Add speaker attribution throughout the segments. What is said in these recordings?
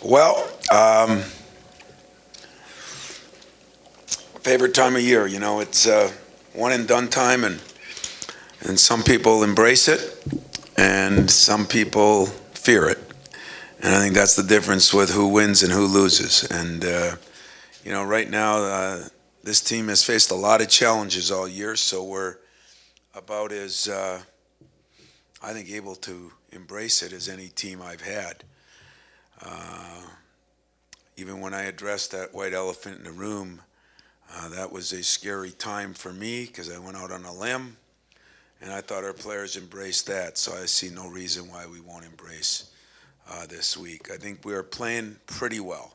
Speaker 1: Well, favorite time of year, it's one and done time, and some people embrace it, and some people fear it. And I think that's the difference with who wins and who loses. And, right now, this team has faced a lot of challenges all year, so we're about as, I think, able to embrace it as any team I've had. Uh, Even when I addressed that white elephant in the room, that was a scary time for me because I went out on a limb, and I thought our players embraced that. So I see no reason why we won't embrace this week. I think we are playing pretty well.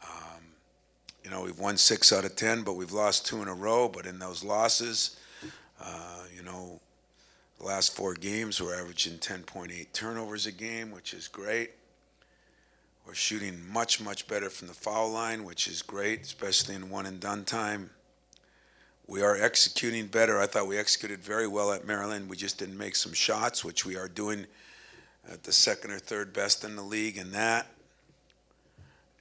Speaker 1: Um, we've won 6 out of 10, but we've lost 2 in a row. But in those losses, the last 4 games, we're averaging 10.8 turnovers a game, which is great. We're shooting much, much better from the foul line, which is great, especially in one and done time. We are executing better. I thought we executed very well at Maryland. We just didn't make some shots, which we are doing at the second or third best in the league in that.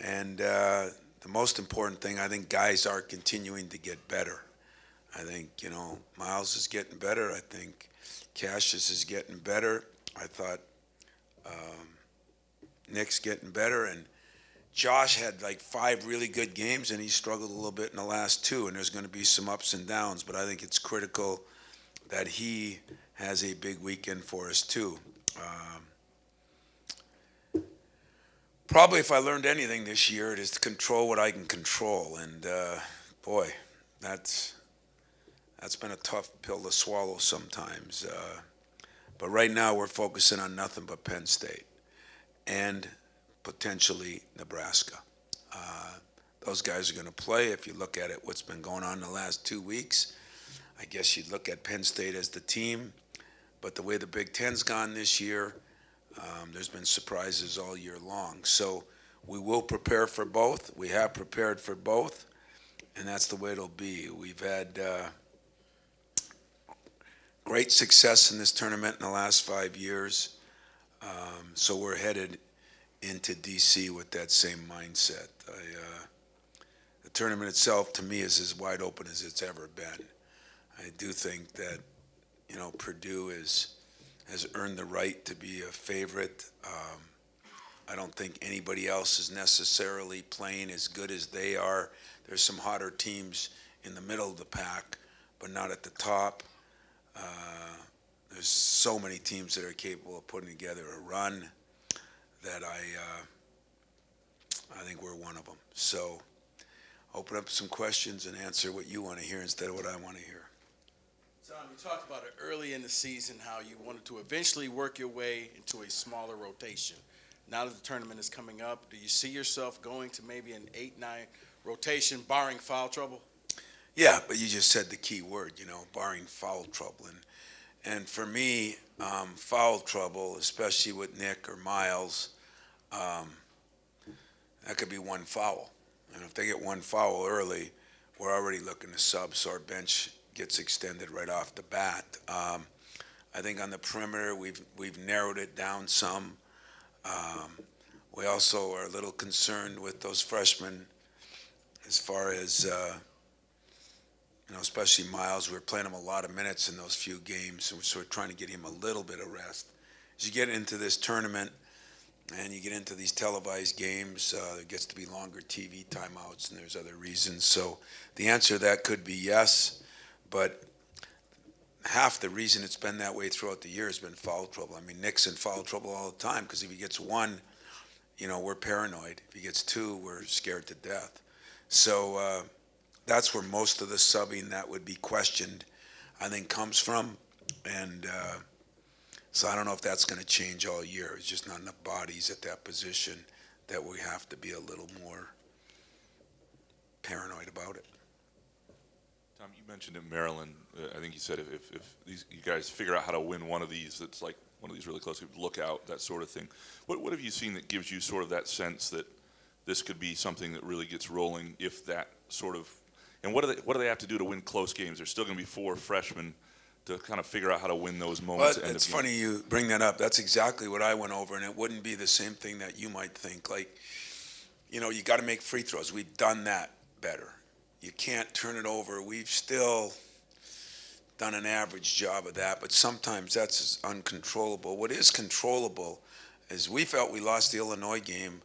Speaker 1: And the most important thing, I think guys are continuing to get better. I think, Miles is getting better. I think Cassius is getting better. I thought Nick's getting better, and Josh had like 5 really good games, and he struggled a little bit in the last 2, and there's going to be some ups and downs, but I think it's critical that he has a big weekend for us too. Probably if I learned anything this year, it is to control what I can control, and boy, that's been a tough pill to swallow sometimes. But right now we're focusing on nothing but Penn State and potentially Nebraska. Those guys are going to play. If you look at it, what's been going on in the last 2 weeks, I guess you'd look at Penn State as the team. But the way the Big Ten's gone this year, there's been surprises all year long. So we will prepare for both. We have prepared for both, and that's the way it'll be. We've had great success in this tournament in the last 5 years. So we're headed into D.C. with that same mindset. The tournament itself, to me, is as wide open as it's ever been. I do think that, Purdue has earned the right to be a favorite. I don't think anybody else is necessarily playing as good as they are. There's some hotter teams in the middle of the pack, but not at the top. There's so many teams that are capable of putting together a run that I think we're one of them. So open up some questions and answer what you want to hear instead of what I want to hear.
Speaker 2: Tom, you talked about it early in the season, how you wanted to eventually work your way into a smaller rotation. Now that the tournament is coming up, do you see yourself going to maybe an 8-9 rotation, barring foul trouble?
Speaker 1: Yeah, but you just said the key word, barring foul trouble. And for me, foul trouble, especially with Nick or Miles, that could be one foul. And if they get one foul early, we're already looking to sub, so our bench gets extended right off the bat. I think on the perimeter, we've narrowed it down some. We also are a little concerned with those freshmen as far as especially Miles. We're playing him a lot of minutes in those few games, and we're trying to get him a little bit of rest. As you get into this tournament and you get into these televised games, there gets to be longer TV timeouts, and there's other reasons. So the answer to that could be yes, but half the reason it's been that way throughout the year has been foul trouble. I mean, Nick's in foul trouble all the time because if he gets 1, we're paranoid. If he gets 2, we're scared to death. So that's where most of the subbing that would be questioned, I think, comes from. And so I don't know if that's going to change all year. It's just not enough bodies at that position that we have to be a little more paranoid about it.
Speaker 3: Tom, you mentioned in Maryland, I think you said if you guys figure out how to win one of these, that's like one of these really close, look out, that sort of thing. What have you seen that gives you sort of that sense that this could be something that really gets rolling if that sort of, and what do they have to do to win close games? There's still going to be 4 freshmen to kind of figure out how to win those
Speaker 1: Well,
Speaker 3: moments. At the end
Speaker 1: it's
Speaker 3: of games?
Speaker 1: funny you bring that up. That's exactly what I went over, and it wouldn't be the same thing that you might think. Like, you got to make free throws. We've done that better. You can't turn it over. We've still done an average job of that, but sometimes that's uncontrollable. What is controllable is we felt we lost the Illinois game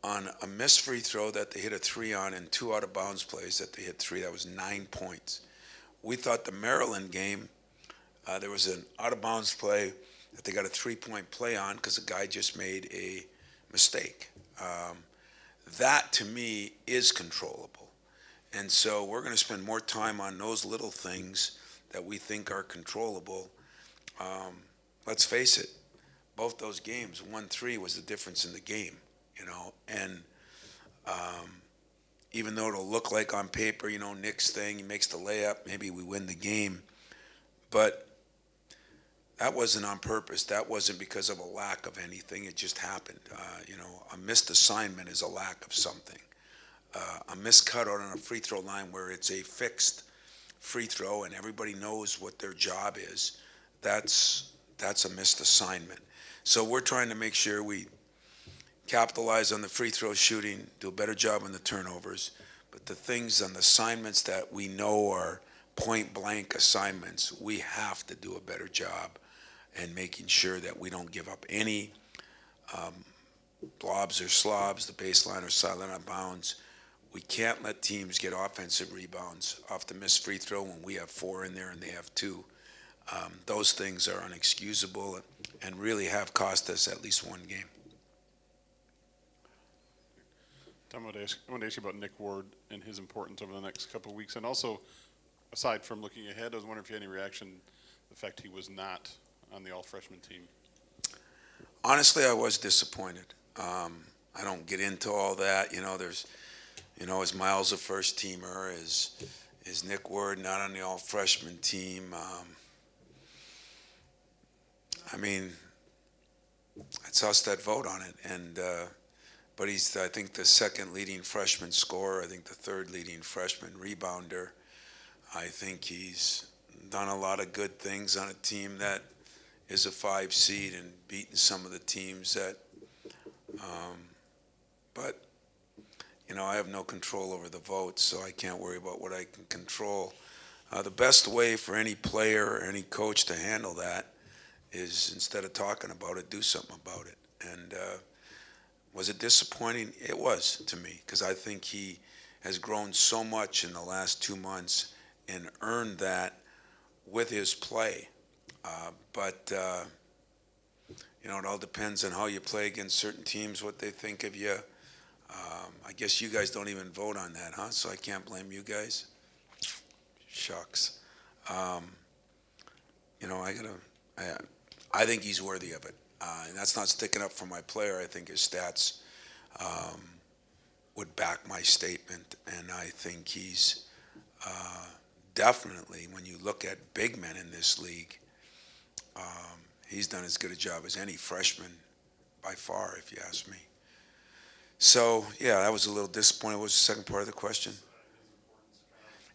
Speaker 1: on a missed free throw that they hit a three on and two out of bounds plays that they hit three. That was 9 points. We thought the Maryland game, there was an out of bounds play that they got a 3-point play on because a guy just made a mistake. That to me is controllable. And so we're going to spend more time on those little things that we think are controllable. Let's face it, both those games, 1-3 was the difference in the game, and even though it'll look like on paper, Nick's thing, he makes the layup, maybe we win the game, but that wasn't on purpose. That wasn't because of a lack of anything. It just happened. A missed assignment is a lack of something. A missed cutout on a free throw line where it's a fixed free throw and everybody knows what their job is, that's a missed assignment. So we're trying to make sure we capitalize on the free throw shooting, do a better job on the turnovers, but the things on the assignments that we know are point blank assignments, we have to do a better job and making sure that we don't give up any blobs or slobs, the baseline or silent on bounds. We can't let teams get offensive rebounds off the missed free throw when we have 4 in there and they have 2. Those things are unexcusable and really have cost us at least one game.
Speaker 4: Tom, I want to ask you about Nick Ward and his importance over the next couple of weeks. And also, aside from looking ahead, I was wondering if you had any reaction to the fact he was not on the all-freshman team.
Speaker 1: Honestly, I was disappointed. I don't get into all that. Is Miles a first teamer? Is Nick Ward not on the all-freshman team? It's us that vote on it. But he's, I think, the second leading freshman scorer. I think the third leading freshman rebounder. I think he's done a lot of good things on a team that is a 5 seed and beaten some of the teams that. But I have no control over the votes, so I can't worry about what I can control. The best way for any player or any coach to handle that is, instead of talking about it, do something about it. And was it disappointing? It was, to me, because I think he has grown so much in the last 2 months and earned that with his play. But it all depends on how you play against certain teams, what they think of you. I guess you guys don't even vote on that, huh? So I can't blame you guys. Shucks. I think he's worthy of it. And that's not sticking up for my player. I think his stats would back my statement. And I think he's definitely, when you look at big men in this league, he's done as good a job as any freshman by far, if you ask me. So, yeah, that was a little disappointing. What was the second part of the question?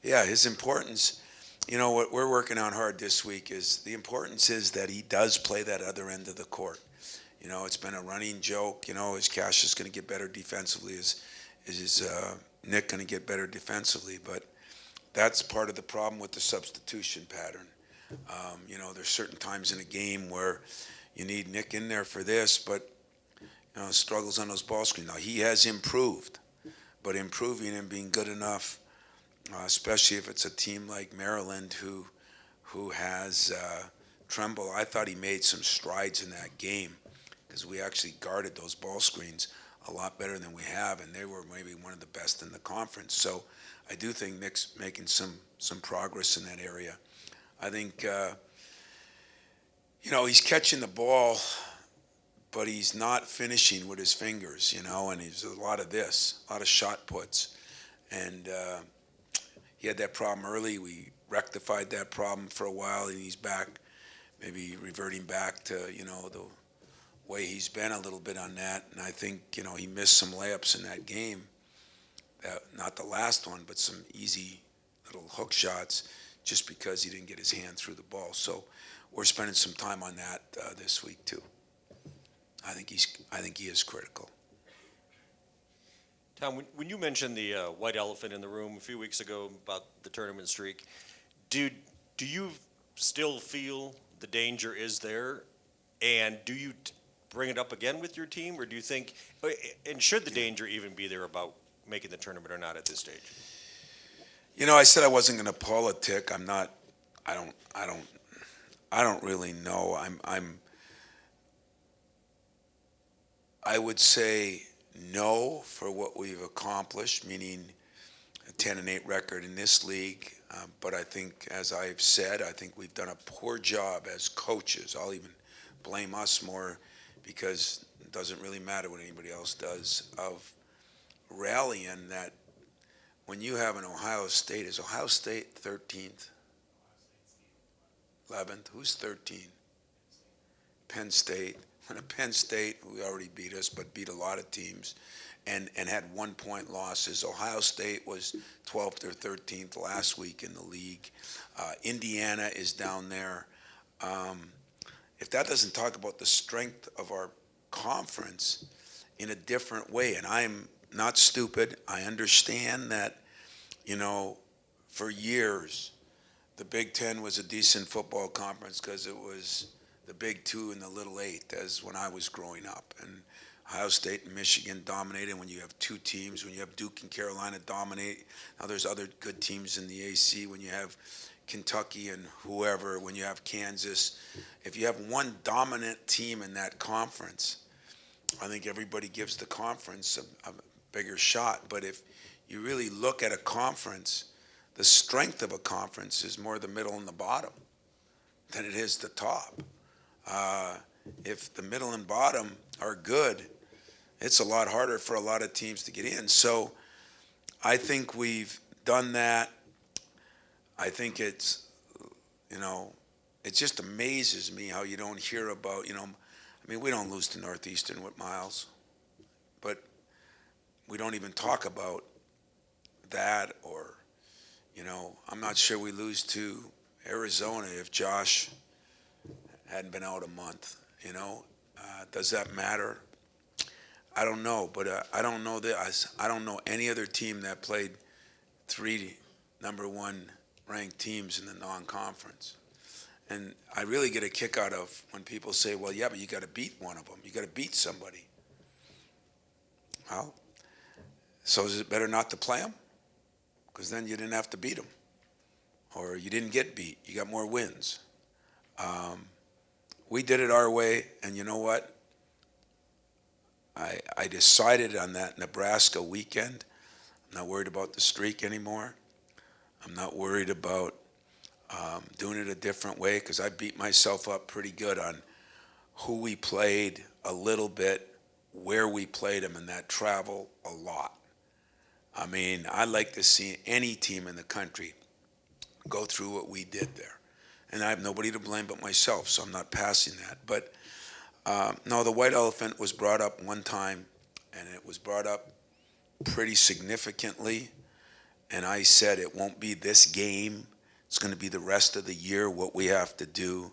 Speaker 1: Yeah, his importance. What we're working on hard this week is the importance is that he does play that other end of the court. It's been a running joke. Is Cassius going to get better defensively? Is Nick going to get better defensively? But that's part of the problem with the substitution pattern. There's certain times in a game where you need Nick in there for this, but struggles on those ball screens. Now, he has improved, but improving and being good enough, especially if it's a team like Maryland who has Tremble. I thought he made some strides in that game because we actually guarded those ball screens a lot better than we have, and they were maybe one of the best in the conference. So I do think Nick's making some progress in that area. I think, he's catching the ball, but he's not finishing with his fingers, and he's a lot of shot puts. And he had that problem early. We rectified that problem for a while, and he's back, maybe reverting back to, the way he's been a little bit on that. And I think, he missed some layups in that game, not the last one, but some easy little hook shots just because he didn't get his hand through the ball. So we're spending some time on that this week too. I think he is critical.
Speaker 5: Tom, when you mentioned the white elephant in the room a few weeks ago about the tournament streak, do you still feel the danger is there? And do you bring it up again with your team, or do you think, and should the danger even be there about making the tournament or not at this stage?
Speaker 1: You know, I said I wasn't going to politic. I'm not. I don't really know. I would say no for what we've accomplished, meaning a 10-8 record in this league. But I think, as I've said, I think we've done a poor job as coaches. I'll even blame us more because it doesn't really matter what anybody else does, of rallying that when you have an Ohio State, is Ohio State 13th? 11th? Who's 13? Penn State. When a Penn State, who already beat us, but beat a lot of teams, and had 1 point losses. Ohio State was 12th or 13th last week in the league. Indiana is down there. If that doesn't talk about the strength of our conference in a different way, and I'm not stupid, I understand that, you know, for years, the Big Ten was a decent football conference because it was the Big Two and the Little Eight, as when I was growing up. And Ohio State and Michigan dominated when you have two teams, when you have Duke and Carolina dominate. Now there's other good teams in the AC, when you have Kentucky and whoever, when you have Kansas. If you have one dominant team in that conference, I think everybody gives the conference a bigger shot. But if you really look at a conference, the strength of a conference is more the middle and the bottom than it is the top. If the middle and bottom are good, it's a lot harder for a lot of teams to get in. So I think we've done that. I think it's, you know, it just amazes me how you don't hear about, you know, I mean, we don't lose to Northeastern with Miles, but we don't even talk about that. Or, you know, I'm not sure we lose to Arizona if Josh hadn't been out a month, you know. Does that matter? I don't know, but I don't know this. I don't know any other team that played 3 number 1 ranked teams in the non-conference. And I really get a kick out of when people say, well, yeah, but you got to beat one of them. You got to beat somebody. Well, so is it better not to play them? Because then you didn't have to beat them. Or you didn't get beat. You got more wins. We did it our way, and you know what? I decided on that Nebraska weekend. I'm not worried about the streak anymore. I'm not worried about doing it a different way, because I beat myself up pretty good on who we played a little bit, where we played them, and that travel a lot. I mean, I'd like to see any team in the country go through what we did there. And I have nobody to blame but myself, so I'm not passing that. But no, the white elephant was brought up one time, and it was brought up pretty significantly. And I said it won't be this game. It's going to be the rest of the year, what we have to do.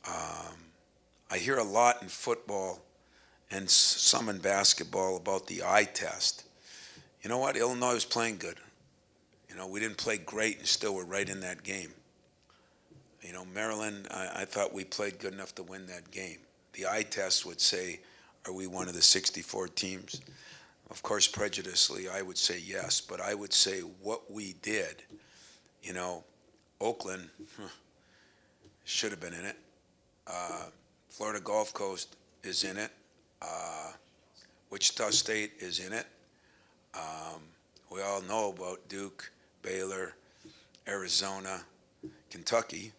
Speaker 1: I hear a lot in football and some in basketball about the eye test. You know what? Illinois was playing good. You know, we didn't play great and still were right in that game. You know, Maryland, I thought we played good enough to win that game. The eye test would say, are we one of the 64 teams? Of course, prejudiciously, I would say yes, but I would say what we did, you know, Oakland should have been in it. Florida Gulf Coast is in it. Wichita State is in it. We all know about Duke, Baylor, Arizona, Kentucky.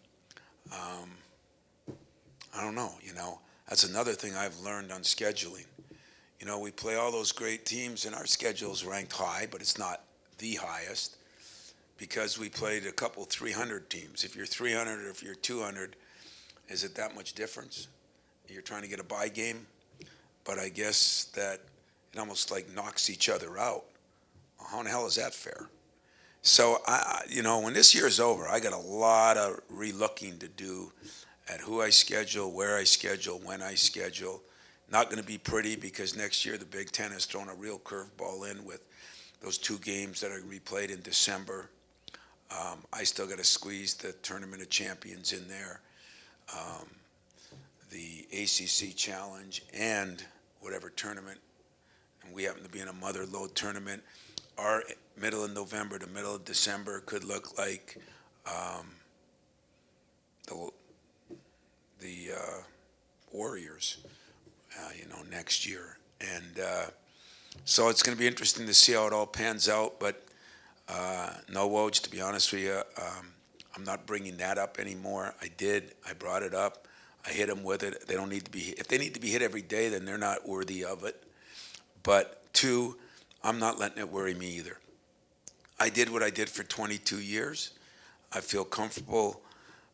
Speaker 1: I don't know, you know. That's another thing I've learned on scheduling. You know, we play all those great teams, and our schedule's ranked high, but it's not the highest because we played a couple 300 teams. If you're 300 or if you're 200, is it that much difference? You're trying to get a bye game, but I guess that it almost like knocks each other out. Well, how in the hell is that fair? So when this year is over, I got a lot of relooking to do at who I schedule, where I schedule, when I schedule. Not going to be pretty because next year the Big Ten has thrown a real curveball in with those 2 games that are going to be played in December. I still got to squeeze the Tournament of Champions in there, the ACC Challenge, and whatever tournament. And we happen to be in a mother lode tournament. Our middle of November to middle of December could look like the Warriors, next year. And so it's going to be interesting to see how it all pans out. But no, Woj, to be honest with you, I'm not bringing that up anymore. I brought it up. I hit them with it. They don't need to be, if they need to be hit every day, then they're not worthy of it. But 2, I'm not letting it worry me either. I did what I did for 22 years. I feel comfortable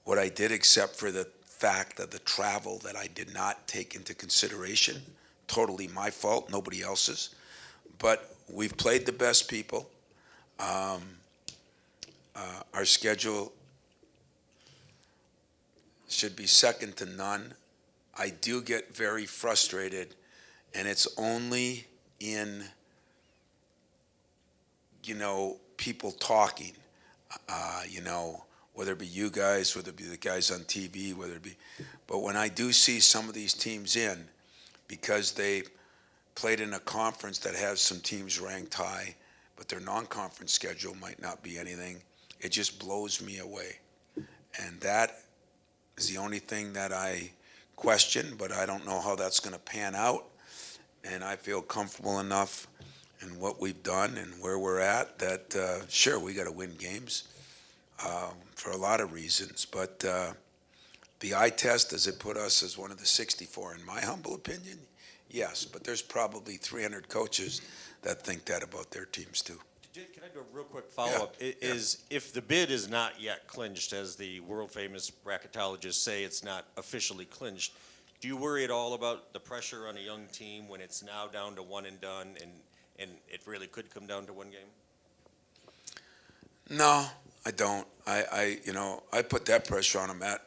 Speaker 1: what I did, except for the fact that the travel that I did not take into consideration. Totally my fault, nobody else's. But we've played the best people. Our schedule should be second to none. I do get very frustrated, and it's only in, people talking, whether it be you guys, whether it be the guys on TV, but when I do see some of these teams in, because they played in a conference that has some teams ranked high, but their non-conference schedule might not be anything, it just blows me away. And that is the only thing that I question, but I don't know how that's going to pan out. And I feel comfortable enough in what we've done and where we're at that, sure, we got to win games for a lot of reasons. But the eye test, does it put us as one of the 64? In my humble opinion, yes. But there's probably 300 coaches that think that about their teams too.
Speaker 5: Can I do a real quick follow-up? If the bid is not yet clinched, as the world-famous bracketologists say, it's not officially clinched, do you worry at all about the pressure on a young team when it's now down to one and done, and it really could come down to one game?
Speaker 1: No, I don't. I put that pressure on them.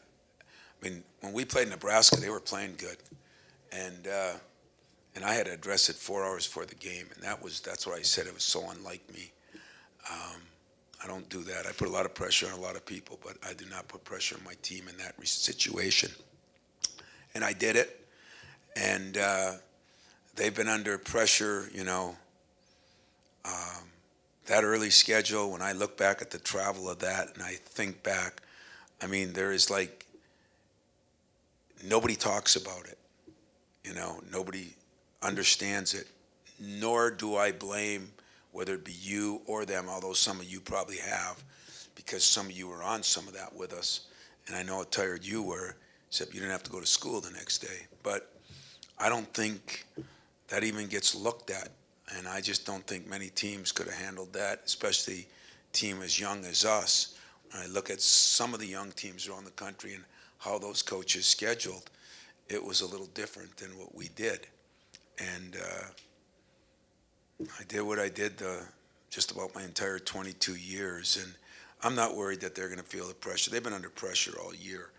Speaker 1: When we played Nebraska, they were playing good, and I had to address it 4 hours before the game, and that's what I said. It was so unlike me. I don't do that. I put a lot of pressure on a lot of people, but I do not put pressure on my team in that situation. And I did it, and they've been under pressure, that early schedule. When I look back at the travel of that and I think back, there is nobody talks about it. Nobody understands it, nor do I blame whether it be you or them, although some of you probably have, because some of you were on some of that with us, and I know how tired you were, except you didn't have to go to school the next day. But I don't think that even gets looked at, and I just don't think many teams could have handled that, especially a team as young as us. When I look at some of the young teams around the country and how those coaches scheduled, it was a little different than what we did. And I did what I did just about my entire 22 years, and I'm not worried that they're going to feel the pressure. They've been under pressure all year.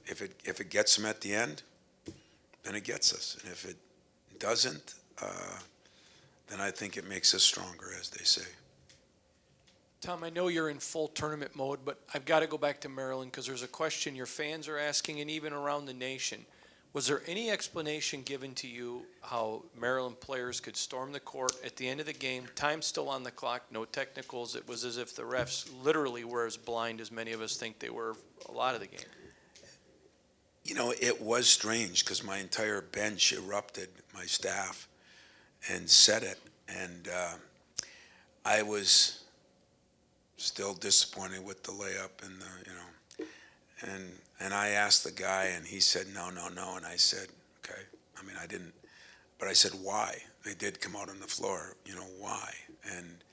Speaker 1: If it gets them at the end, then it gets us. And if it doesn't, then I think it makes us stronger, as they say.
Speaker 6: Tom, I know you're in full tournament mode, but I've got to go back to Maryland because there's a question your fans are asking, and even around the nation. Was there any explanation given to you how Maryland players could storm the court at the end of the game, time still on the clock, no technicals? It was as if the refs literally were as blind as many of us think they were a lot of the game.
Speaker 1: It was strange because my entire bench erupted, my staff, and said it. And I was still disappointed with the layup and and I asked the guy, and he said, no. And I said, okay. I didn't, but I said, why? They did come out on the floor, why? And,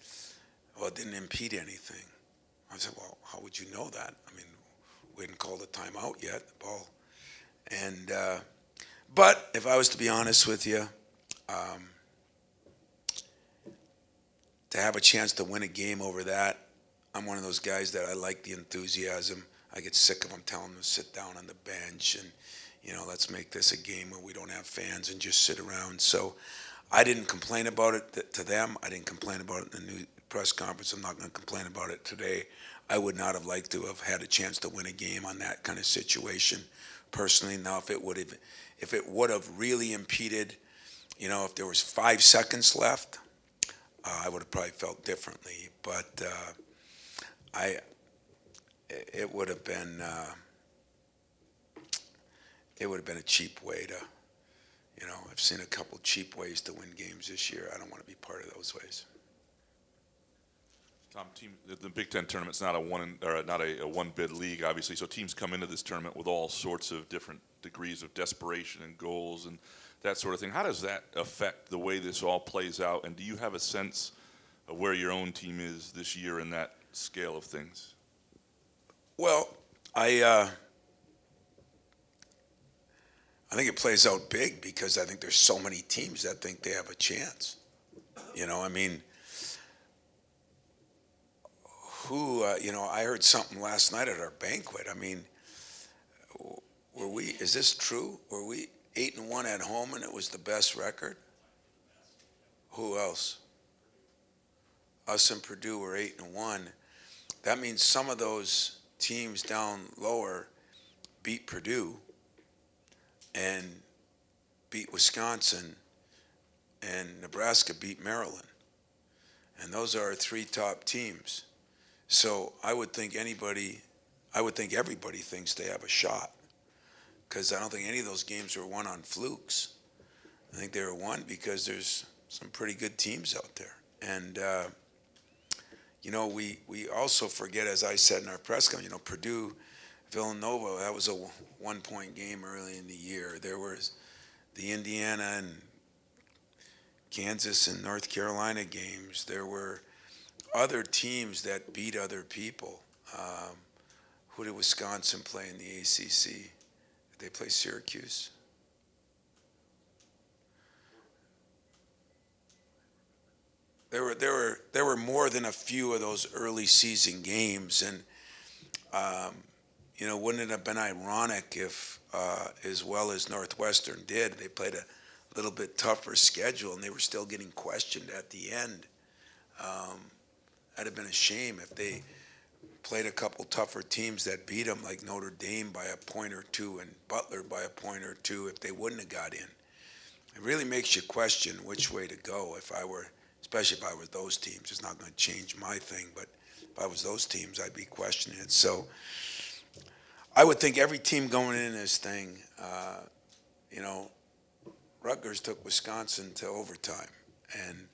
Speaker 1: well, it didn't impede anything. I said, well, how would you know that? We hadn't called a timeout yet, the ball. And, but if I was to be honest with you, to have a chance to win a game over that, I'm one of those guys that I like the enthusiasm. I get sick of them telling them to sit down on the bench and, let's make this a game where we don't have fans and just sit around. So I didn't complain about it to them. I didn't complain about it in the new press conference. I'm not going to complain about it today. I would not have liked to have had a chance to win a game on that kind of situation personally. Now, if it would have really impeded, if there was 5 seconds left, I would have probably felt differently. But it would have been a cheap way to. I've seen a couple cheap ways to win games this year. I don't want to be part of those ways.
Speaker 3: Tom, the Big Ten tournament's not a one bid league, obviously. So teams come into this tournament with all sorts of different degrees of desperation and goals and that sort of thing. How does that affect the way this all plays out? And do you have a sense of where your own team is this year in that scale of things?
Speaker 1: Well, I think it plays out big because I think there's so many teams that think they have a chance. I heard something last night at our banquet. Is this true? Were we 8-1 at home and it was the best record? Who else? Us and Purdue were 8-1. That means some of those teams down lower beat Purdue and beat Wisconsin, and Nebraska beat Maryland. And those are our 3 top teams. So I would think everybody thinks they have a shot, because I don't think any of those games were won on flukes. I think they were won because there's some pretty good teams out there. And, we also forget, as I said in our press conference, Purdue, Villanova, that was a 1-point game early in the year. There was the Indiana and Kansas and North Carolina games. There were other teams that beat other people. Who did Wisconsin play in the ACC? Did they play Syracuse? There were more than a few of those early season games, and wouldn't it have been ironic if, as well as Northwestern did, they played a little bit tougher schedule and they were still getting questioned at the end? That'd have been a shame if they played a couple tougher teams that beat them, like Notre Dame by a point or two and Butler by a point or two, if they wouldn't have got in. It really makes you question which way to go. Especially if I were those teams. It's not going to change my thing, but if I was those teams, I'd be questioning it. So I would think every team going in this thing, Rutgers took Wisconsin to overtime, and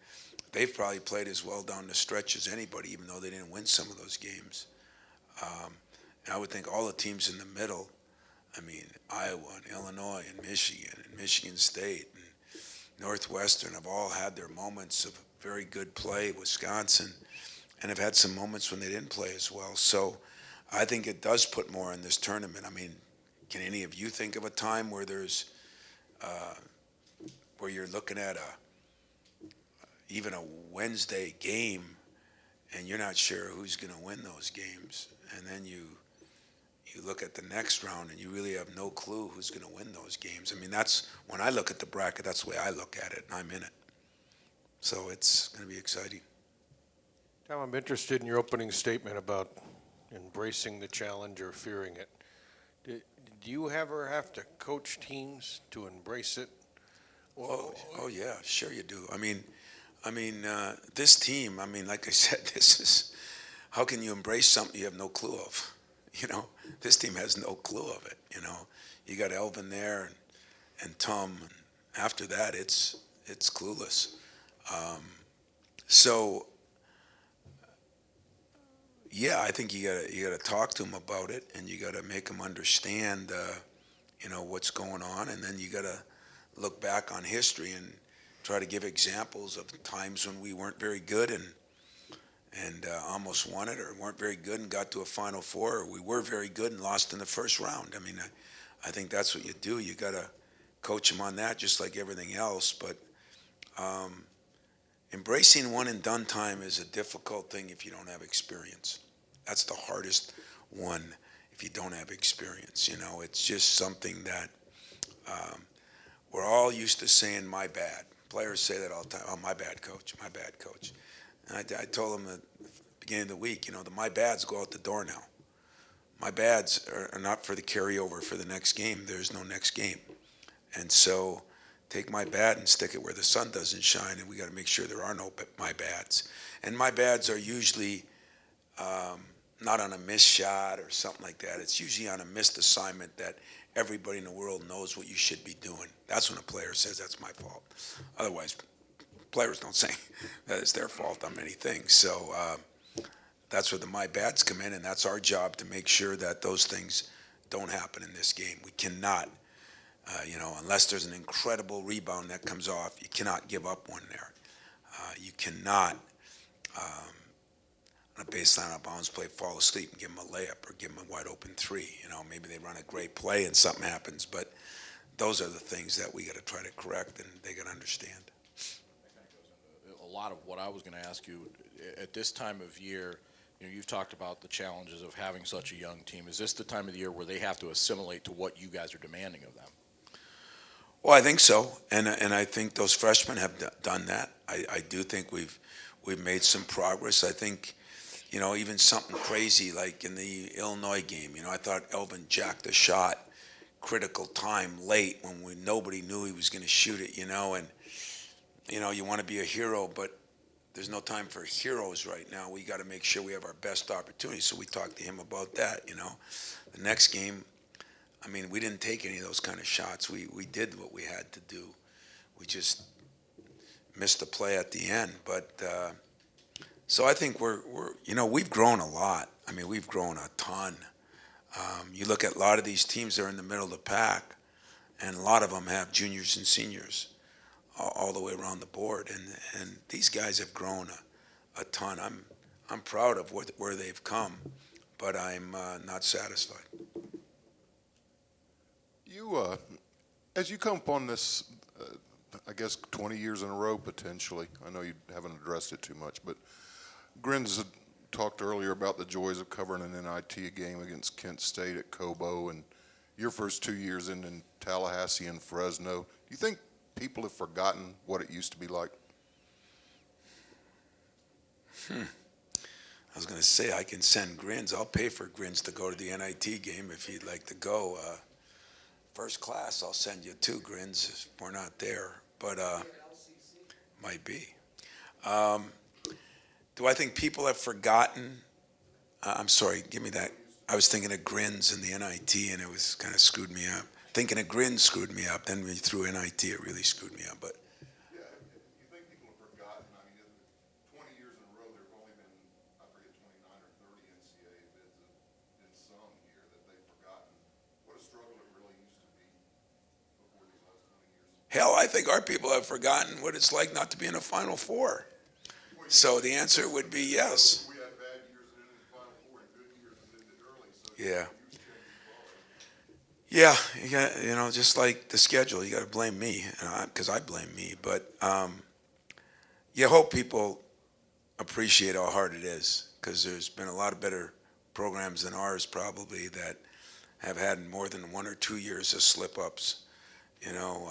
Speaker 1: they've probably played as well down the stretch as anybody, even though they didn't win some of those games. And I would think all the teams in the middle, Iowa and Illinois and Michigan State and Northwestern have all had their moments of very good play. Wisconsin, and have had some moments when they didn't play as well. So I think it does put more in this tournament. Can any of you think of a time where there's where you're looking at even a Wednesday game and you're not sure who's going to win those games, and then you look at the next round and you really have no clue who's going to win those games? That's when I look at the bracket, that's the way I look at it, and I'm in it. So it's going to be exciting.
Speaker 7: Tom, I'm interested in your opening statement about embracing the challenge or fearing it. Do you ever have to coach teams to embrace it?
Speaker 1: Oh yeah, sure you do. This team, like I said, how can you embrace something you have no clue of? This team has no clue of it. You got Elvin there and Tom, and after that, it's clueless. So yeah, I think you gotta talk to them about it, and you gotta make them understand, what's going on, and then you gotta look back on history and try to give examples of times when we weren't very good and almost won it, or weren't very good and got to a Final Four, or we were very good and lost in the first round. I think that's what you do. You gotta coach them on that, just like everything else. But embracing one and done time is a difficult thing if you don't have experience. That's the hardest one if you don't have experience. You know, it's just something that we're all used to saying, my bad. Players say that all the time. Oh, my bad, coach. My bad, coach. And I told them at the beginning of the week, you know, the my bads go out the door now. My bads are not for the carryover for the next game. There's no next game. And so take my bad and stick it where the sun doesn't shine, and we got to make sure there are no my bads. And my bads are usually not on a missed shot or something like that. It's usually on a missed assignment that everybody in the world knows what you should be doing. That's when a player says that's my fault. Otherwise, players don't say that it's their fault on many things. So that's where the my bads come in, and that's our job to make sure that those things don't happen in this game. We cannot, you know, unless there's an incredible rebound that comes off, you cannot give up one there. You cannot, on a baseline out of bounds play, fall asleep and give them a layup or give them a wide open three. You know, maybe they run a great play and something happens, but those are the things that we got to try to correct and they got to understand.
Speaker 2: A lot of what I was going to ask you at this time of year, you know, you've talked about the challenges of having such a young team. Is this the time of the year where they have to assimilate to what you guys are demanding of them?
Speaker 1: Well, I think so, and I think those freshmen have done that. I do think we've made some progress. I think, you know, even something crazy like in the Illinois game, you know, I thought Elvin jacked a shot, critical time, late when nobody knew he was going to shoot it, you know, and, you know, you want to be a hero, but there's no time for heroes right now. We got to make sure we have our best opportunity, so we talked to him about that, you know. The next game, I mean, we didn't take any of those kind of shots. We did what we had to do. We just missed the play at the end. But so I think we're you know, we've grown a lot. I mean, we've grown a ton. You look at a lot of these teams that are in the middle of the pack, and a lot of them have juniors and seniors all the way around the board. And these guys have grown a ton. I'm proud of where they've come, but I'm not satisfied.
Speaker 8: You, as you come upon this, I guess 20 years in a row potentially, I know you haven't addressed it too much, but Grins had talked earlier about the joys of covering an NIT game against Kent State at Cobo and your first 2 years in Tallahassee and Fresno. Do you think people have forgotten what it used to be like?
Speaker 1: I was going to say, I can send Grins. I'll pay for Grins to go to the NIT game if he'd like to go. First class, I'll send you 2 Grins if we're not there, but might be. Do I think people have forgotten? I'm sorry, give me that. I was thinking of Grins in the NIT, and it was kind of screwed me up. Thinking of Grins screwed me up. Then when you threw NIT, it really screwed me up. But
Speaker 8: Yeah, you think people have forgotten? I mean, 20 years in a row, there have only been, I forget, 29 or 30 NCAA bids have been sung here that they've forgotten. What a struggle it really used to be before these last 20 years.
Speaker 1: hell, I think our people have forgotten what it's like not to be in a Final Four. So the answer would be yes.
Speaker 8: We had bad years that ended in the Final Four and good years that ended early. So
Speaker 1: Yeah.
Speaker 8: you change
Speaker 1: Yeah,
Speaker 8: the ball.
Speaker 1: you got, you know, just like the schedule, you got to blame me because I blame me. But you hope people appreciate how hard it is because there's been a lot of better programs than ours probably that have had more than 1 or 2 years of slip-ups. You know,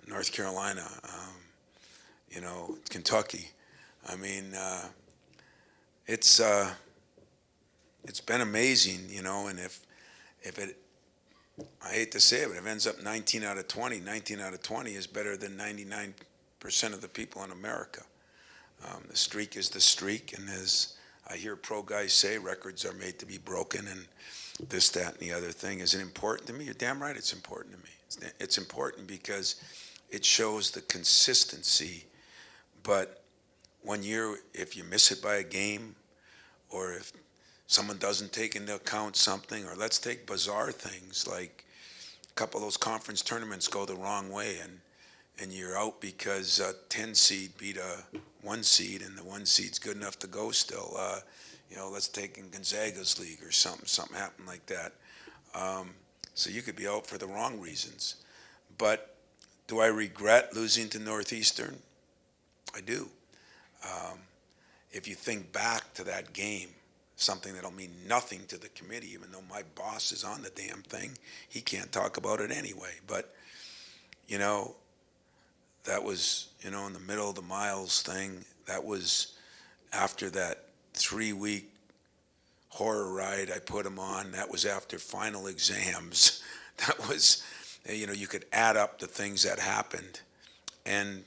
Speaker 1: North Carolina, you know, Kentucky. I mean, it's been amazing, you know, and if it, I hate to say it, but if it ends up 19 out of 20, 19 out of 20 is better than 99% of the people in America. The streak is the streak, and as I hear pro guys say, records are made to be broken, and this, that, and the other thing. Is it important to me? You're damn right it's important to me. It's important because it shows the consistency, but 1 year, if you miss it by a game, or if someone doesn't take into account something, or let's take bizarre things like a couple of those conference tournaments go the wrong way and you're out because a 10 seed beat a 1 seed and the 1 seed's good enough to go still. You know, let's take in Gonzaga's league or something happened like that. So you could be out for the wrong reasons. But do I regret losing to Northeastern? I do. If you think back to that game, something that'll mean nothing to the committee, even though my boss is on the damn thing, he can't talk about it anyway. But, you know, that was, you know, in the middle of the Miles thing. That was after that 3-week horror ride I put him on. That was after final exams. That was, you know, you could add up the things that happened. And,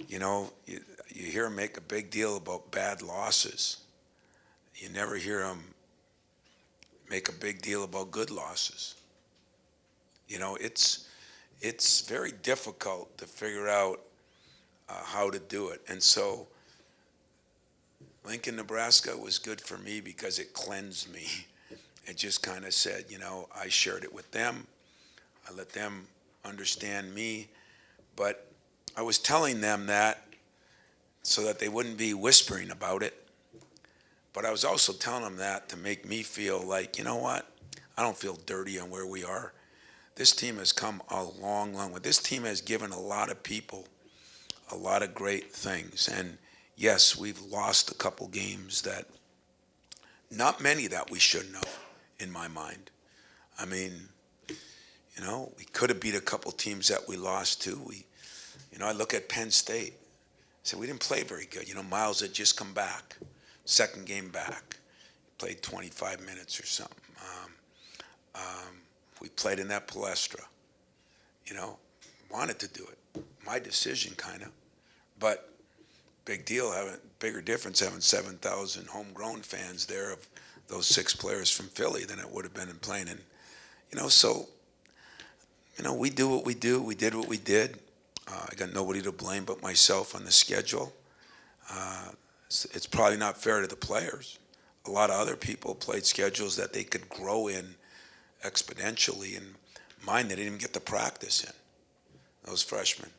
Speaker 1: you know, you hear him make a big deal about bad losses. You never hear him make a big deal about good losses. You know, it's very difficult to figure out how to do it. And so Lincoln, Nebraska was good for me because it cleansed me. It just kind of said, you know, I shared it with them. I let them understand me. But I was telling them that so that they wouldn't be whispering about it. But I was also telling them that to make me feel like, you know what? I don't feel dirty on where we are. This team has come a long, long way. This team has given a lot of people a lot of great things. And yes, we've lost a couple games that, not many that we shouldn't have, in my mind. I mean, you know, we could have beat a couple teams that we lost to. You know, I look at Penn State. I said, we didn't play very good. You know, Miles had just come back, second game back, played 25 minutes or something. We played in that Palestra. You know, wanted to do it. My decision, kind of. But big deal, bigger difference having 7,000 homegrown fans there of those 6 players from Philly than it would have been in playing in, you know, so, you know, we do what we do. We did what we did. I got nobody to blame but myself on the schedule. It's probably not fair to the players. A lot of other people played schedules that they could grow in exponentially, and mine they didn't even get the practice in, those freshmen.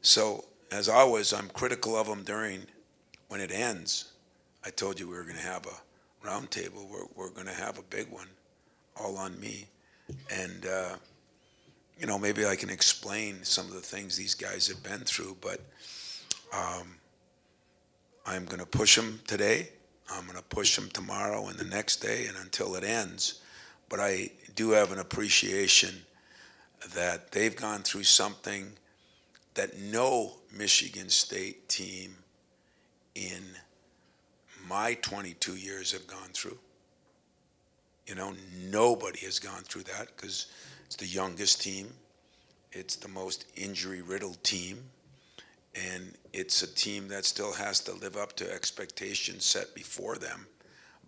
Speaker 1: So, as always, I'm critical of them when it ends. I told you we were going to have a roundtable. We're going to have a big one, all on me. And, you know, maybe I can explain some of the things these guys have been through, but I'm going to push them today. I'm going to push them tomorrow and the next day and until it ends. But I do have an appreciation that they've gone through something that no Michigan State team in my 22 years have gone through. You know, nobody has gone through that because it's the youngest team. It's the most injury-riddled team. And it's a team that still has to live up to expectations set before them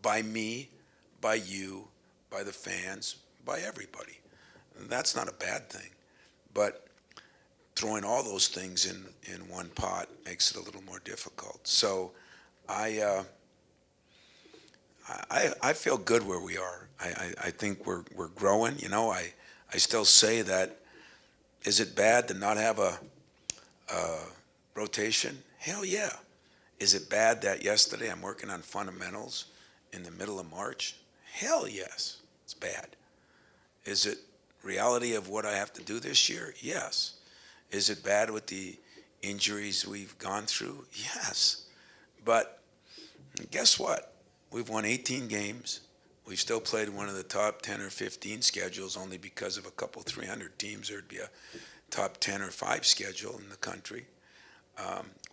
Speaker 1: by me, by you, by the fans, by everybody. And that's not a bad thing. But throwing all those things in one pot makes it a little more difficult. So I feel good where we are. I think we're growing. You know, I still say that, is it bad to not have a rotation? Hell yeah. Is it bad that yesterday I'm working on fundamentals in the middle of March? Hell yes, it's bad. Is it reality of what I have to do this year? Yes. Is it bad with the injuries we've gone through? Yes. But guess what? We've won 18 games. We've still played one of the top 10 or 15 schedules only because of a couple 300 teams. There'd be a top 10 or 5 schedule in the country.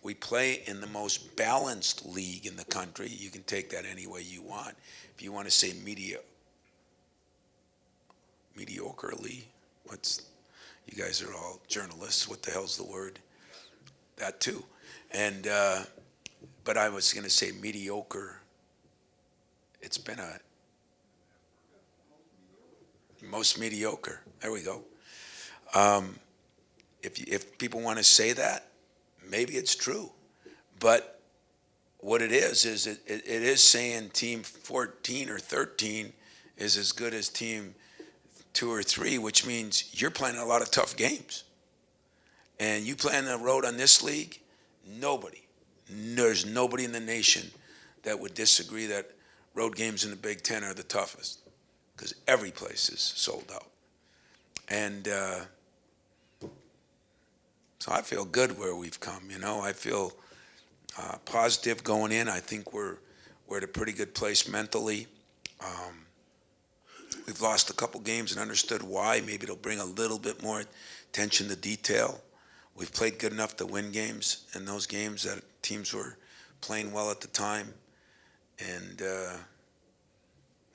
Speaker 1: We play in the most balanced league in the country. You can take that any way you want. If you want to say mediocrely, you guys are all journalists. What the hell's the word? That too. And but I was going to say mediocre. It's been a most mediocre. There we go. If people want to say that, maybe it's true. But what it is it is saying team 14 or 13 is as good as team 2 or 3, which means you're playing a lot of tough games. And you play on the road on this league, there's nobody in the nation that would disagree that road games in the Big Ten are the toughest, because every place is sold out. And so I feel good where we've come, you know. I feel positive going in. I think we're at a pretty good place mentally. We've lost a couple games and understood why. Maybe it'll bring a little bit more attention to detail. We've played good enough to win games in those games that teams were playing well at the time. And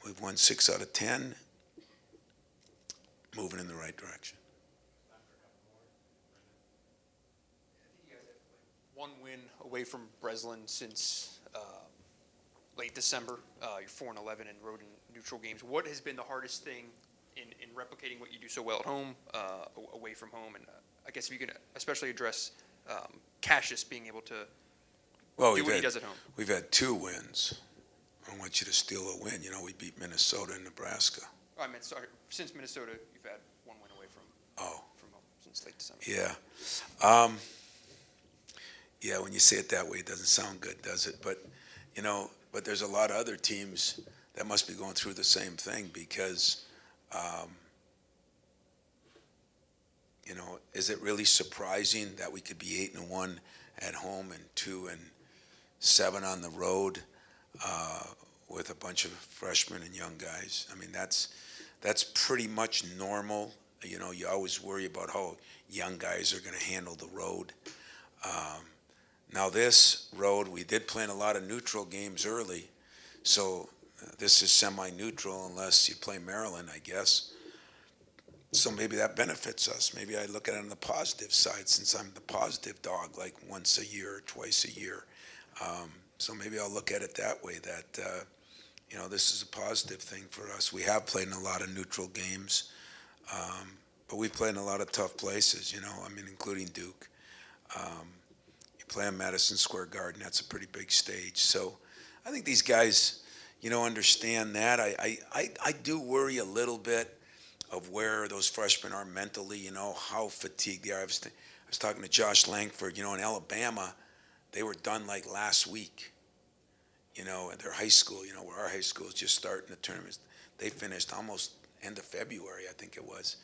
Speaker 1: we've won 6 out of 10, moving in the right direction.
Speaker 9: One win away from Breslin since late December. You're 4-11 in road and neutral games. What has been the hardest thing in replicating what you do so well at home, away from home? And I guess if you can especially address Cassius being able to do what he does at home.
Speaker 1: We've had 2 wins. I don't want you to steal a win. You know, we beat Minnesota and Nebraska.
Speaker 9: Oh, I meant, sorry, since Minnesota, you've had 1 win away from home since late December.
Speaker 1: Yeah. Yeah, when you say it that way, it doesn't sound good, does it? But, you know, but there's a lot of other teams that must be going through the same thing because, you know, is it really surprising that we could be 8-1 at home and 2-7 on the road with a bunch of freshmen and young guys? I mean, that's pretty much normal. You know, you always worry about how young guys are going to handle the road. Now this road, we did play in a lot of neutral games early, so this is semi-neutral unless you play Maryland, I guess. So maybe that benefits us. Maybe I look at it on the positive side since I'm the positive dog, like once a year or twice a year. So maybe I'll look at it that way, that, you know, this is a positive thing for us. We have played in a lot of neutral games, but we've played in a lot of tough places, you know, I mean, including Duke. Play on Madison Square Garden, that's a pretty big stage. So I think these guys, you know, understand that. I do worry a little bit of where those freshmen are mentally, you know, how fatigued they are. I was talking to Josh Langford, you know, in Alabama, they were done like last week, you know, at their high school, you know, where our high school is just starting the tournaments. They finished almost end of February, I think it was.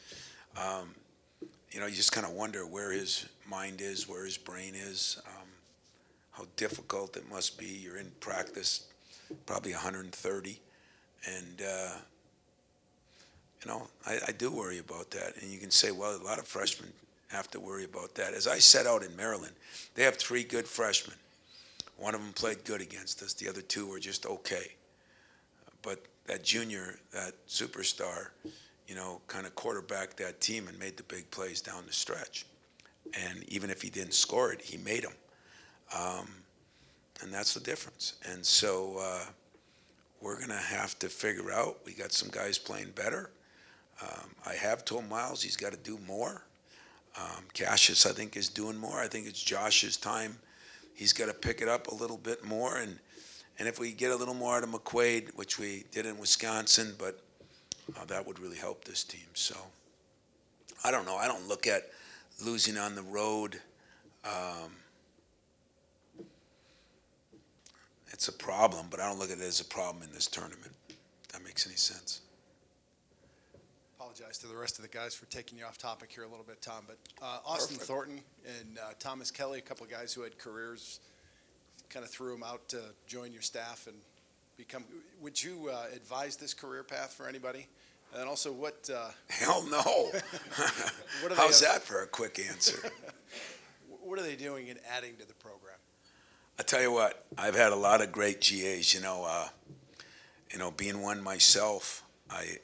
Speaker 1: You know, you just kind of wonder where his mind is, where his brain is, how difficult it must be. You're in practice, probably 130. And, you know, I do worry about that. And you can say, well, a lot of freshmen have to worry about that. As I set out in Maryland, they have 3 good freshmen. One of them played good against us. The other 2 were just okay. But that junior, that superstar, you know, kind of quarterbacked that team and made the big plays down the stretch. And even if he didn't score it, he made them. And that's the difference. And so we're going to have to figure out, we got some guys playing better. I have told Miles he's got to do more. Cassius, I think, is doing more. I think it's Josh's time. He's got to pick it up a little bit more. And if we get a little more out of McQuaid, which we did in Wisconsin, but that would really help this team. So I don't know. I don't look at losing on the road. It's a problem, but I don't look at it as a problem in this tournament, if that makes any sense.
Speaker 10: Apologize to the rest of the guys for taking you off topic here a little bit, Tom, but Austin
Speaker 1: Perfect.
Speaker 10: Thornton and Thomas Kelly, a couple of guys who had careers, kind of threw them out to join your staff and become. Would you advise this career path for anybody? And then also, what?
Speaker 1: Hell no.
Speaker 10: What are
Speaker 1: How's
Speaker 10: they,
Speaker 1: that for a quick answer?
Speaker 10: What are they doing in adding to the program?
Speaker 1: I tell you what, I've had a lot of great GAs. You know, being one myself, I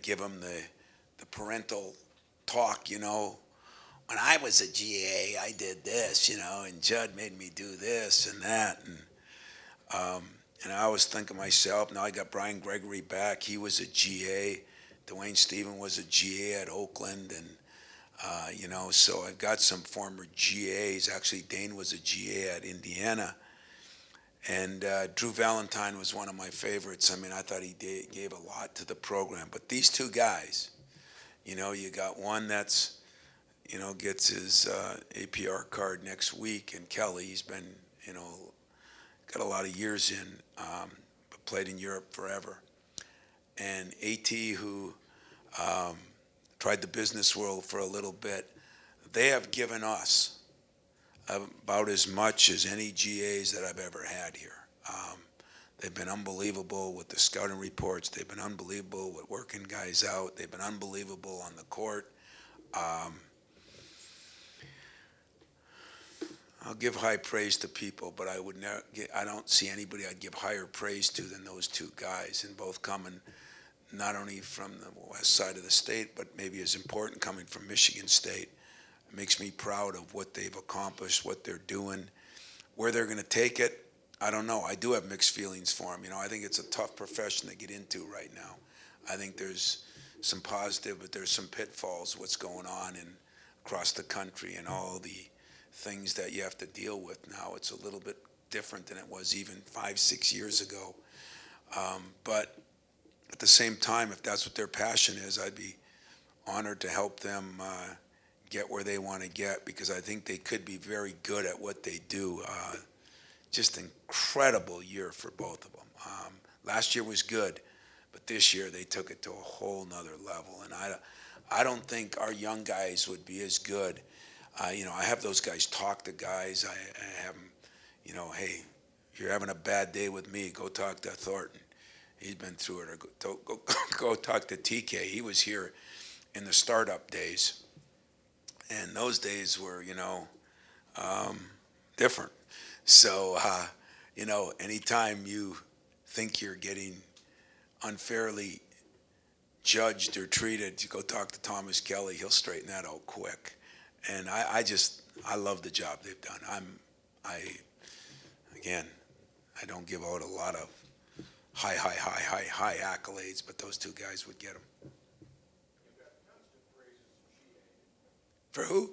Speaker 1: give them the parental talk. You know, when I was a GA, I did this. You know, and Judd made me do this and that, and I always think of myself. Now I got Brian Gregory back. He was a GA. Dwayne Steven was a GA at Oakland, and you know, so I've got some former GAs. Actually, Dane was a GA at Indiana. And Drew Valentine was one of my favorites. I mean, I thought he gave a lot to the program. But these 2 guys, you know, you got one that's, you know, gets his APR card next week. And Kelly, he's been, you know, got a lot of years in, but played in Europe forever. And AT, who tried the business world for a little bit, they have given us about as much as any GAs that I've ever had here. They've been unbelievable with the scouting reports. They've been unbelievable with working guys out. They've been unbelievable on the court. I'll give high praise to people, but I don't see anybody I'd give higher praise to than those two guys, and both coming not only from the west side of the state, but maybe as important coming from Michigan State. It makes me proud of what they've accomplished, what they're doing. Where they're going to take it, I don't know. I do have mixed feelings for them. I think it's a tough profession to get into right now. I think there's some positive, but there's some pitfalls, what's going on across the country and all the things that you have to deal with now. It's a little bit different than it was even 5-6 years ago. But at the same time, if that's what their passion is, I'd be honored to help them get where they want to get, because I think they could be very good at what they do. Just incredible year for both of them. Last year was good, but this year they took it to a whole nother level. And I don't think our young guys would be as good. I have those guys talk to guys. I have them, hey, if you're having a bad day with me, go talk to Thornton. He's been through it. Or go talk to TK. He was here in the startup days. And those days were, different. So, anytime you think you're getting unfairly judged or treated, you go talk to Thomas Kelly. He'll straighten that out quick. And I love the job they've done. I don't give out a lot of high accolades, but those two guys would get them. For who?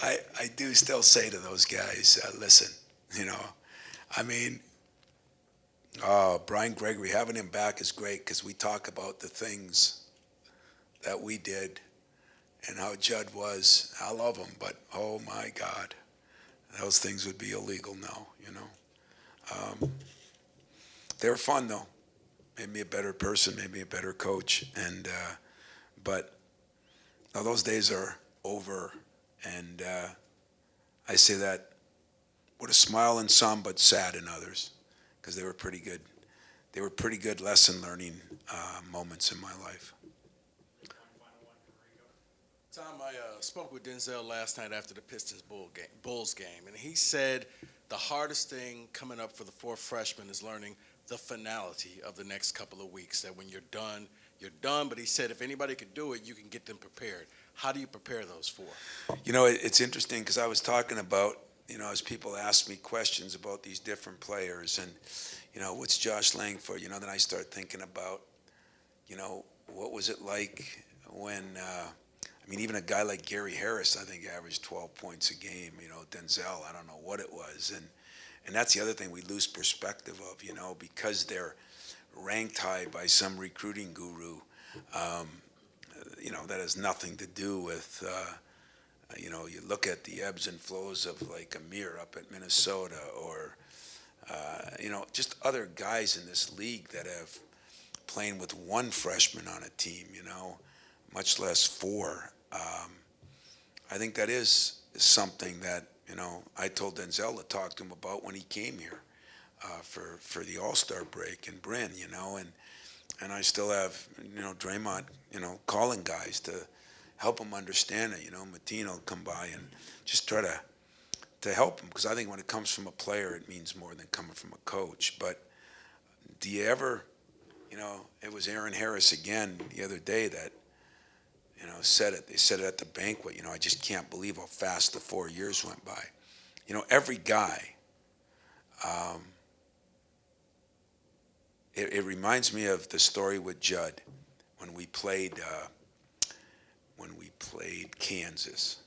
Speaker 1: I do still say to those guys, listen, Brian Gregory, having him back is great, because we talk about the things that we did and how Judd was. I love him, but oh my God, those things would be illegal now, They were fun though. Made me a better person, made me a better coach, but now those days are over, and I say that with a smile in some, but sad in others, because they were pretty good. They were pretty good lesson learning moments in my life.
Speaker 2: Tom, I spoke with Denzel last night after the Pistons Bulls game, and he said the hardest thing coming up for the fourth freshman is learning the finality of the next couple of weeks, that when you're done, but he said if anybody could do it, you can get them prepared. How do you prepare those four?
Speaker 1: It's interesting, because I was talking about, as people ask me questions about these different players and, what's Josh Langford, then I start thinking about, what was it like when, even a guy like Gary Harris, I think averaged 12 points a game, Denzel, I don't know what it was. And that's the other thing we lose perspective of, because they're ranked high by some recruiting guru. That has nothing to do with, you look at the ebbs and flows of like Amir up at Minnesota, or, just other guys in this league that have playing with one freshman on a team, much less four. I think that is something that, I told Denzel to talk to him about when he came here for the All-Star break in Bryn, and I still have, Draymond, calling guys to help them understand it. Mateen will come by and just try to help them, because I think when it comes from a player, it means more than coming from a coach. But do you ever, it was Aaron Harris again the other day that, said it. They said it at the banquet. I just can't believe how fast the 4 years went by. Every guy, it reminds me of the story with Judd when we played Kansas,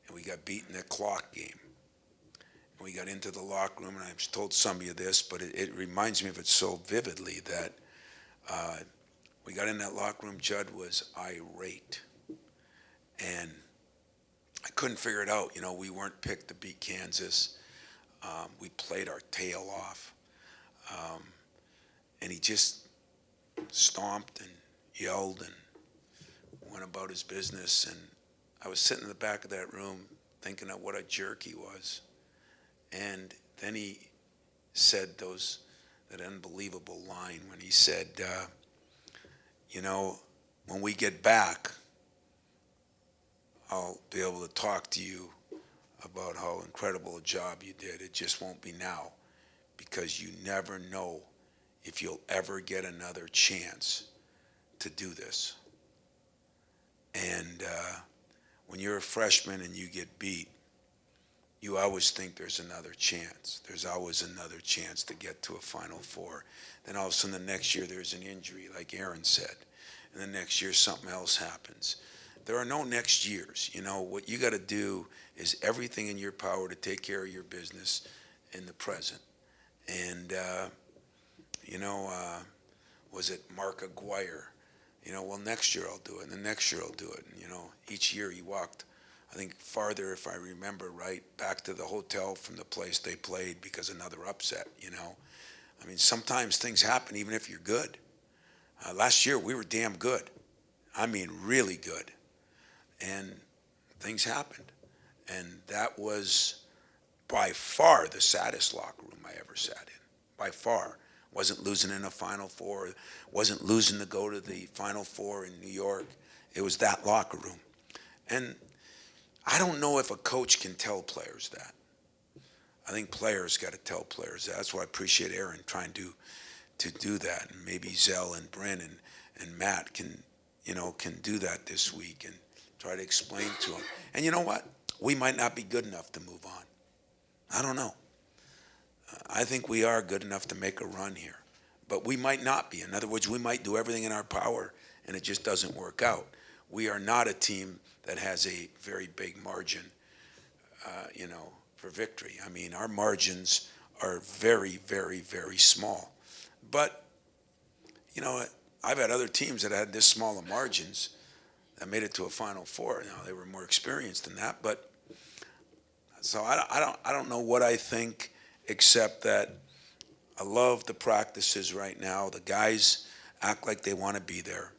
Speaker 1: and we got beaten that clock game. And we got into the locker room, and I've told somebody of this, but it reminds me of it so vividly that we got in that locker room. Judd was irate, and I couldn't figure it out. We weren't picked to beat Kansas. We played our tail off, and he just stomped and yelled and went about his business, and I was sitting in the back of that room thinking of what a jerk he was. And then he said that unbelievable line when he said, when we get back, I'll be able to talk to you about how incredible a job you did. It just won't be now, because you never know if you'll ever get another chance to do this. And when you're a freshman and you get beat, you always think there's another chance. There's always another chance to get to a Final Four. Then all of a sudden the next year there's an injury, like Aaron said. And the next year something else happens. There are no next years. What you got to do is everything in your power to take care of your business in the present. And, was it Mark Aguirre? Well, next year I'll do it, and the next year I'll do it. And, each year he walked, I think, farther, if I remember right, back to the hotel from the place they played because another upset, I mean, sometimes things happen even if you're good. Last year we were damn good. I mean, really good. And things happened. And that was by far the saddest locker room I ever sat in, by far. Wasn't losing in a Final Four, wasn't losing to go to the Final Four in New York. It was that locker room. And I don't know if a coach can tell players that. I think players got to tell players that. That's why I appreciate Aaron trying to do that. And maybe Zell and Brent and Matt can do that this week and try to explain to them. And you know what? We might not be good enough to move on. I don't know. I think we are good enough to make a run here, but we might not be. In other words, we might do everything in our power, and it just doesn't work out. We are not a team that has a very big margin, for victory. I mean, our margins are very, very, very small. But, I've had other teams that had this small of margins that made it to a Final Four. Now, they were more experienced than that, but so I don't know what I think, except that I love the practices right now. The guys act like they want to be there.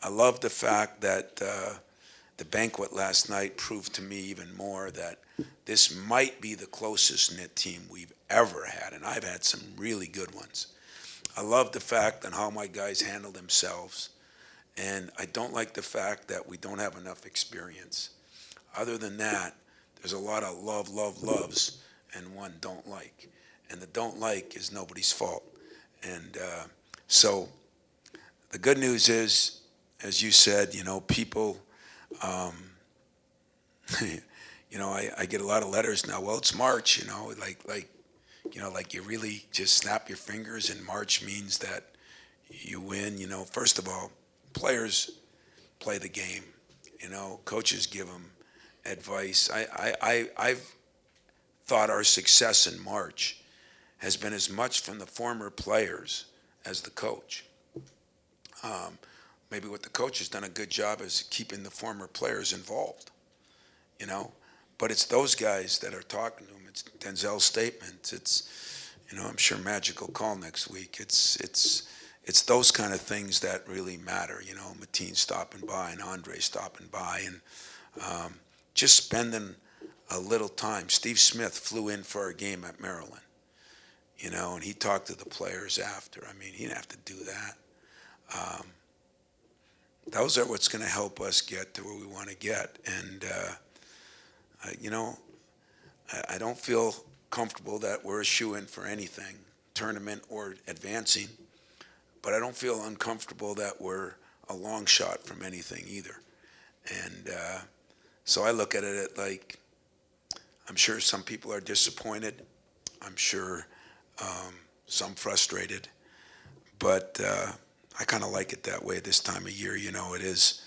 Speaker 1: I love the fact that the banquet last night proved to me even more that this might be the closest knit team we've ever had, and I've had some really good ones. I love the fact that how my guys handle themselves, and I don't like the fact that we don't have enough experience. Other than that, there's a lot of loves, and one don't like. And the don't like is nobody's fault. And so the good news is, as you said, people, I get a lot of letters now. Well, it's March, like you really just snap your fingers and March means that you win. First of all, players play the game. Coaches give them advice. I've thought our success in March has been as much from the former players as the coach. Maybe what the coach has done a good job is keeping the former players involved, but it's those guys that are talking to him. It's Denzel's statements. It's, I'm sure Magic will call next week. It's those kind of things that really matter. Mateen stopping by and Andre stopping by and just spending a little time. Steve Smith flew in for a game at Maryland, and he talked to the players after. I mean, he didn't have to do that. Those are what's going to help us get to where we want to get. And, I don't feel comfortable that we're a shoo-in for anything, tournament or advancing, but I don't feel uncomfortable that we're a long shot from anything either. And so I look at it like, I'm sure some people are disappointed. I'm sure some frustrated, but I kind of like it that way this time of year. It is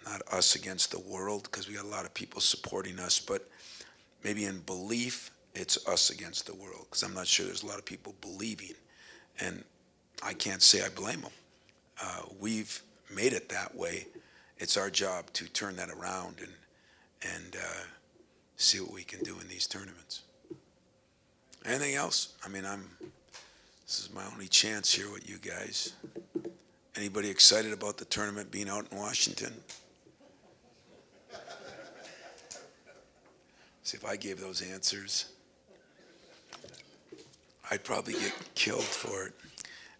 Speaker 1: not us against the world because we got a lot of people supporting us, but maybe in belief, it's us against the world because I'm not sure there's a lot of people believing, and I can't say I blame them. We've made it that way. It's our job to turn that around and see what we can do in these tournaments. Anything else? I mean, this is my only chance here with you guys. Anybody excited about the tournament being out in Washington? See, if I gave those answers, I'd probably get killed for it.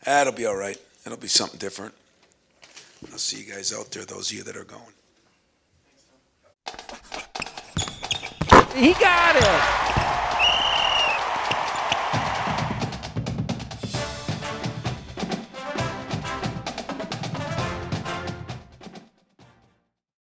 Speaker 1: That'll be all right. It'll be something different. I'll see you guys out there, those of you that are going.
Speaker 11: He got it.